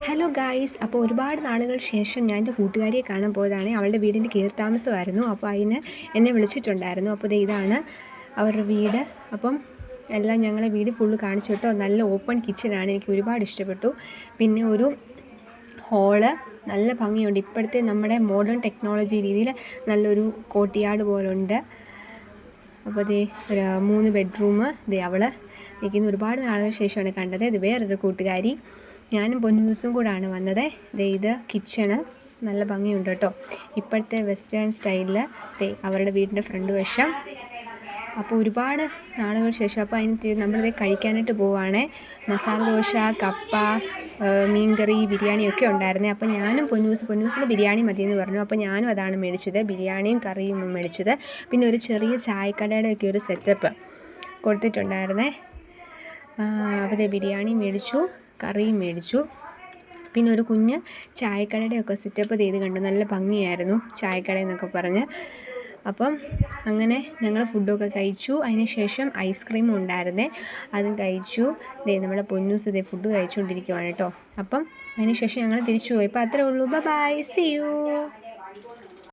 Hello guys, അപ്പോൾ ഒരുപാട് നാളുകൾക്ക് ശേഷം ഞാൻ എൻ്റെ കൂട്ടുകാരിയെ കാണാൻ പോയതാണ്. അവളുടെ വീടിൻ്റെ കീഴ്ത്താമസമായിരുന്നു. അപ്പോൾ അതിന് എന്നെ വിളിച്ചിട്ടുണ്ടായിരുന്നു. അപ്പോൾ ഇതാണ് അവരുടെ വീട്. അപ്പം എല്ലാം ഞങ്ങളെ വീട് ഫുള്ള് കാണിച്ചു കേട്ടോ. നല്ല ഓപ്പൺ കിച്ചനാണ്, എനിക്ക് ഒരുപാട് ഇഷ്ടപ്പെട്ടു. പിന്നെ ഒരു ഹോള് നല്ല ഭംഗിയുണ്ട്. ഇപ്പോഴത്തെ നമ്മുടെ മോഡേൺ ടെക്നോളജി രീതിയിൽ നല്ലൊരു കോർട്ട്യാർഡ് പോലുണ്ട്. അപ്പോൾ ഒരു 3 ബെഡ്റൂം. അവൾ എനിക്കിന്ന് ഒരുപാട് നാളുകൾക്ക് ശേഷമാണ് കണ്ടത്. ഇത് വേറൊരു കൂട്ടുകാരി. ഞാനും പൊന്നൂസും കൂടാണ് വന്നത്. ഇത് കിച്ചണ് നല്ല ഭംഗിയുണ്ട് കേട്ടോ. ഇപ്പോഴത്തെ വെസ്റ്റേൺ സ്റ്റൈലിൽ അവരുടെ വീടിൻ്റെ ഫ്രണ്ട് വശം. അപ്പോൾ ഒരുപാട് നാളുകൾക്ക് ശേഷം അപ്പോൾ അതിന് നമ്മളിത് കഴിക്കാനായിട്ട് പോവുകയാണേ. മസാല ദോശ, കപ്പ, മീൻകറി, ബിരിയാണിയൊക്കെ ഉണ്ടായിരുന്നേ. അപ്പോൾ ഞാനും പൊന്നൂസിന് ബിരിയാണി മതിയെന്ന് പറഞ്ഞു. അപ്പോൾ ഞാനും അതാണ് മേടിച്ചത്, ബിരിയാണിയും കറിയും മേടിച്ചത്. പിന്നെ ഒരു ചെറിയ ചായക്കടയുടെയൊക്കെ ഒരു സെറ്റപ്പ് കൊടുത്തിട്ടുണ്ടായിരുന്നേ. അപ്പോൾ ബിരിയാണി മേടിച്ചു, കറിയും മേടിച്ചു. പിന്നെ ഒരു കുഞ്ഞ് ചായക്കടയുടെയൊക്കെ സെറ്റപ്പ് കണ്ടു. നല്ല ഭംഗിയായിരുന്നു ചായക്കടയെന്നൊക്കെ പറഞ്ഞ്. അപ്പം അങ്ങനെ ഞങ്ങൾ ഫുഡൊക്കെ കഴിച്ചു. അതിന് ശേഷം ഐസ്ക്രീമും ഉണ്ടായിരുന്നേ, അതും കഴിച്ചു. നമ്മുടെ പൊന്നൂസ് ഫുഡ് കഴിച്ചുകൊണ്ടിരിക്കുവാണ് കേട്ടോ. അപ്പം അതിന് ശേഷം ഞങ്ങൾ തിരിച്ചു പോയി. അപ്പോൾ അത്രേ ഉള്ളൂ. Bye, see U.